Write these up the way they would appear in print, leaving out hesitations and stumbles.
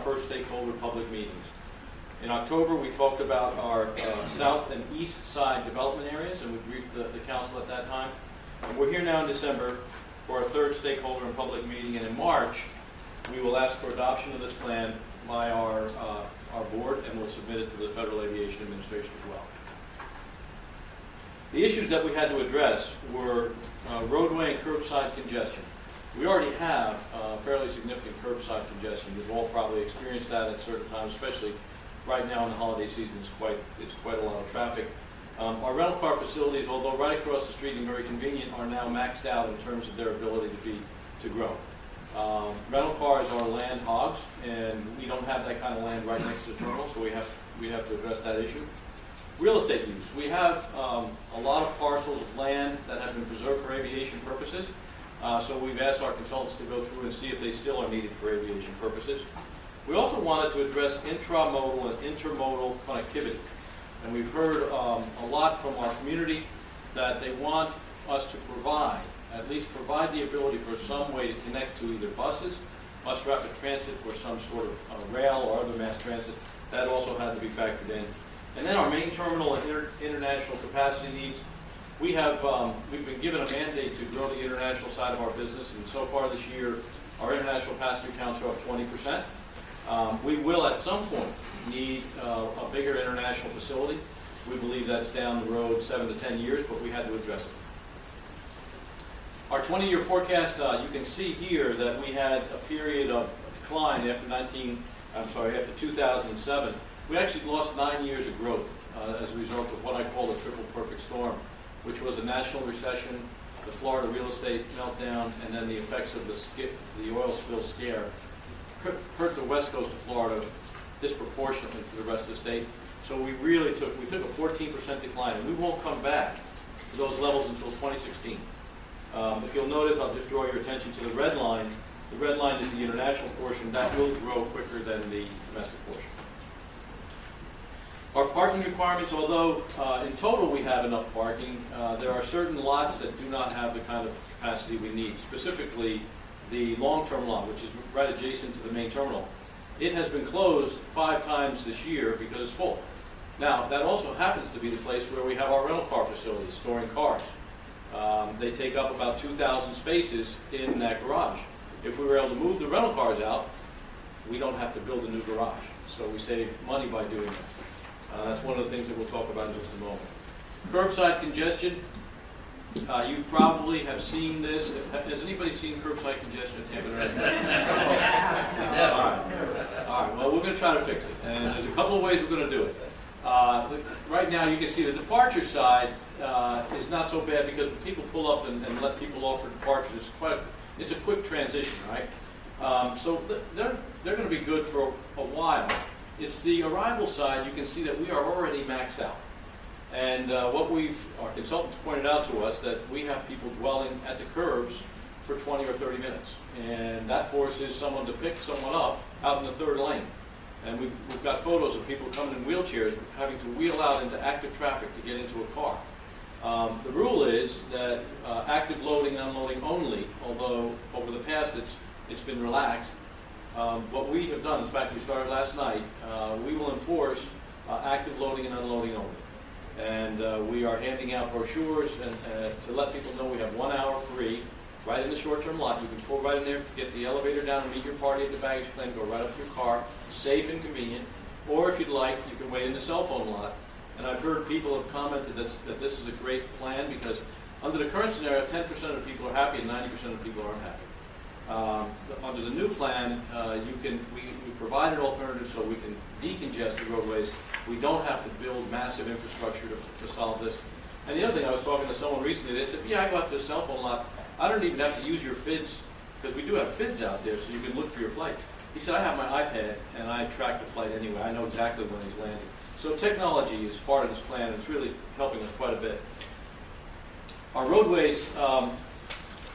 first stakeholder public meetings. In October, we talked about our south and east side development areas, and we briefed the council at that time. And we're here now in December for our third stakeholder and public meeting, and in March, we will ask for adoption of this plan by our board, and we'll submit it to the Federal Aviation Administration as well. The issues that we had to address were roadway and curbside congestion. We already have fairly significant curbside congestion. We've all probably experienced that at certain times, especially right now in the holiday season. It's quite a lot of traffic. Our rental car facilities, although right across the street and very convenient, are now maxed out in terms of their ability to grow. Rental cars are land hogs, and we don't have that kind of land right next to the terminal, so we have to address that issue. Real estate use. We have a lot of parcels of land that have been preserved for aviation purposes. So we've asked our consultants to go through and see if they still are needed for aviation purposes. We also wanted to address intramodal and intermodal connectivity. And we've heard a lot from our community that they want us to at least provide the ability for some way to connect to either buses, bus rapid transit, or some sort of rail or other mass transit. That also had to be factored in. And then our main terminal and international capacity needs. We've been given a mandate to grow the international side of our business, and so far this year, our international passenger counts are up 20%. We will at some point need a bigger international facility. We believe that's down the road 7 to 10 years, but we had to address it. Our 20-year forecast, you can see here that we had a period of decline after 2007. We actually lost 9 years of growth as a result of what I call the triple perfect storm, which was a national recession, the Florida real estate meltdown, and then the effects of the oil spill scare hurt the west coast of Florida disproportionately to the rest of the state. So we took a 14% decline, and we won't come back to those levels until 2016. If you'll notice, I'll just draw your attention to the red line. The red line is the international portion. That will grow quicker than the domestic portion. Our parking requirements, although in total we have enough parking, there are certain lots that do not have the kind of capacity we need. Specifically, the long-term lot, which is right adjacent to the main terminal. It has been closed 5 times this year because it's full. Now, that also happens to be the place where we have our rental car facilities storing cars. They take up about 2,000 spaces in that garage. If we were able to move the rental cars out, we don't have to build a new garage. So we save money by doing that. That's one of the things that we'll talk about in just a moment. Curbside congestion. You probably have seen this. Has anybody seen curbside congestion at Tampa International? All right. Well, we're going to try to fix it. And there's a couple of ways we're going to do it. Right now, you can see the departure side is not so bad because when people pull up and let people off for departures, it's a quick transition, right? So they're going to be good for a while. It's the arrival side. You can see that we are already maxed out. And our consultants pointed out to us that we have people dwelling at the curbs for 20 or 30 minutes. And that forces someone to pick someone up out in the third lane. And we've got photos of people coming in wheelchairs having to wheel out into active traffic to get into a car. The rule is that active loading and unloading only, although over the past it's been relaxed. What we have done, in fact we started last night, we will enforce active loading and unloading only. And we are handing out brochures to let people know we have 1 hour free right in the short-term lot. You can pull right in there, get the elevator down and meet your party at the baggage claim, go right up to your car, safe and convenient. Or if you'd like, you can wait in the cell phone lot. And I've heard people have commented that this is a great plan because under the current scenario, 10% of the people are happy and 90% of the people aren't happy. Under the new plan, we provide an alternative so we can decongest the roadways. We don't have to build massive infrastructure to solve this. And the other thing, I was talking to someone recently, they said, yeah, I go out to a cell phone lot, I don't even have to use your FIDs, because we do have FIDs out there so you can look for your flight. He said, I have my iPad and I track the flight anyway. I know exactly when he's landing. So technology is part of this plan and it's really helping us quite a bit. Our roadways,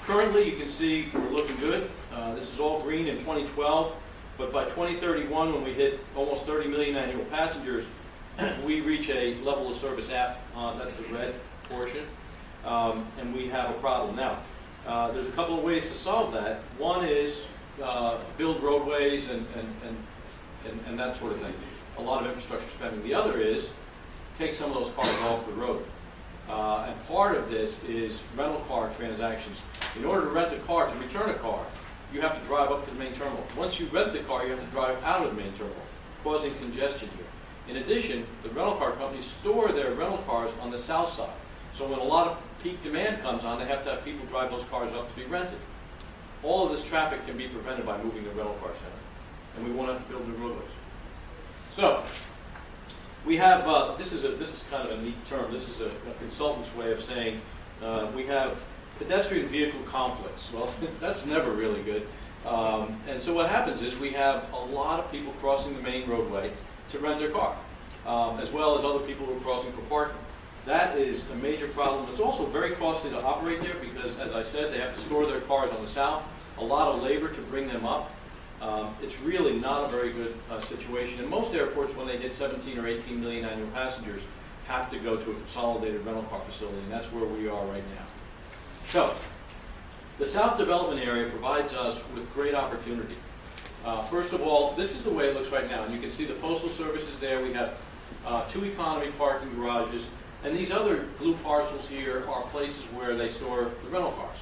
currently you can see we're looking good. This is all green in 2012, but by 2031 when we hit almost 30 million annual passengers, we reach a level of service F, that's the red portion, and we have a problem. Now, there's a couple of ways to solve that. One is build roadways and and that sort of thing. A lot of infrastructure spending. The other is take some of those cars off the road. And part of this is rental car transactions. In order to rent a car, to return a car, you have to drive up to the main terminal. Once you rent the car, you have to drive out of the main terminal, causing congestion here. In addition, the rental car companies store their rental cars on the south side. So when a lot of peak demand comes on, they have to have people drive those cars up to be rented. All of this traffic can be prevented by moving the rental car center. And we won't have to build new roadways. So, we have, this is kind of a neat term. This is a consultant's way of saying we have pedestrian vehicle conflicts. Well, that's never really good. And so what happens is we have a lot of people crossing the main roadway to rent their car, as well as other people who are crossing for parking. That is a major problem. It's also very costly to operate there because, as I said, they have to store their cars on the south, a lot of labor to bring them up. It's really not a very good situation. And most airports, when they hit 17 or 18 million annual passengers, have to go to a consolidated rental car facility, and that's where we are right now. So, the South Development Area provides us with great opportunity. First of all, this is the way it looks right now. And you can see the Postal Service is there. We have 2 economy parking garages. And these other blue parcels here are places where they store the rental cars.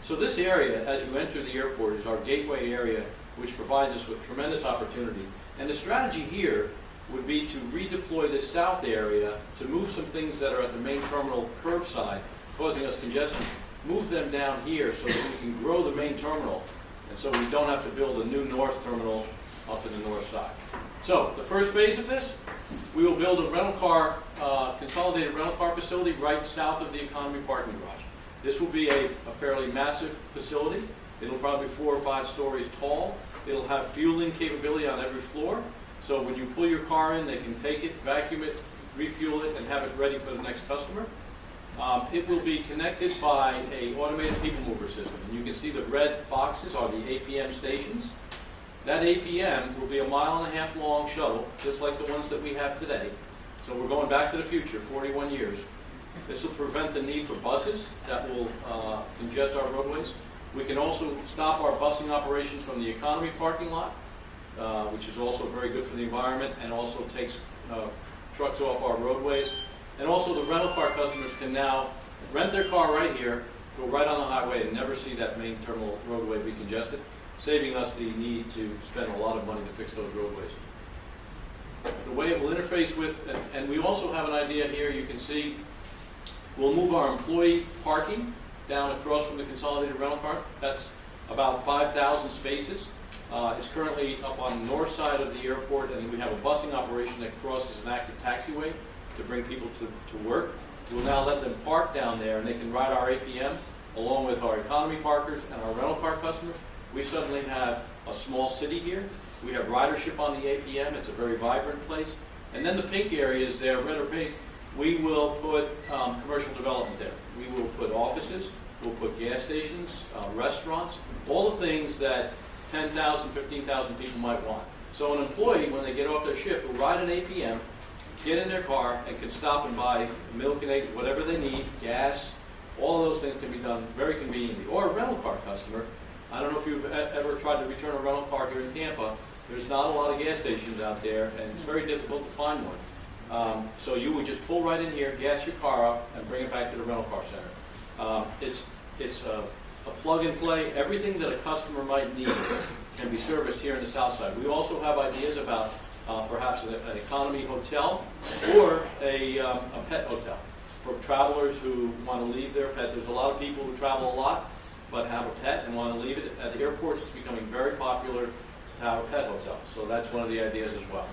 So this area, as you enter the airport, is our gateway area, which provides us with tremendous opportunity. And the strategy here would be to redeploy this south area to move some things that are at the main terminal curbside, causing us congestion, move them down here so that we can grow the main terminal, and so we don't have to build a new north terminal up in the north side. So the first phase of this, we will build a rental car, consolidated rental car facility right south of the economy parking garage. This will be a fairly massive facility. It'll probably be 4 or 5 stories tall. It'll have fueling capability on every floor. So when you pull your car in, they can take it, vacuum it, refuel it, and have it ready for the next customer. It will be connected by an automated people mover system. And you can see the red boxes are the APM stations. That APM will be a 1.5 mile long shuttle, just like the ones that we have today. So we're going back to the future, 41 years. This will prevent the need for buses that will congest our roadways. We can also stop our busing operations from the economy parking lot, which is also very good for the environment and also takes trucks off our roadways. And also the rental car customers can now rent their car right here, go right on the highway and never see that main terminal roadway be congested, saving us the need to spend a lot of money to fix those roadways. The way it will interface with, and we also have an idea here, you can see, we'll move our employee parking down across from the consolidated rental car. That's about 5,000 spaces. It's currently up on the north side of the airport, and we have a busing operation that crosses an active taxiway to bring people to work. We'll now let them park down there, and they can ride our APM along with our economy parkers and our rental car customers. We suddenly have a small city here. We have ridership on the APM. It's a very vibrant place. And then the pink areas there, red or pink, we will put commercial development there. We will put offices, we'll put gas stations, restaurants, all the things that 10,000, 15,000 people might want. So an employee, when they get off their shift, will ride an APM, get in their car, and can stop and buy milk and eggs, whatever they need, gas, all of those things can be done very conveniently. Or a rental car customer. I don't know if you've ever tried to return a rental car here in Tampa. There's not a lot of gas stations out there, and it's very difficult to find one. So you would just pull right in here, gas your car up, and bring it back to the rental car center. It's a plug and play. Everything that a customer might need can be serviced here in the south side. We also have ideas about perhaps an economy hotel or a pet hotel for travelers who want to leave their pet. There's a lot of people who travel a lot but have a pet and want to leave it. At the airports, it's becoming very popular to have a pet hotel. So that's one of the ideas as well.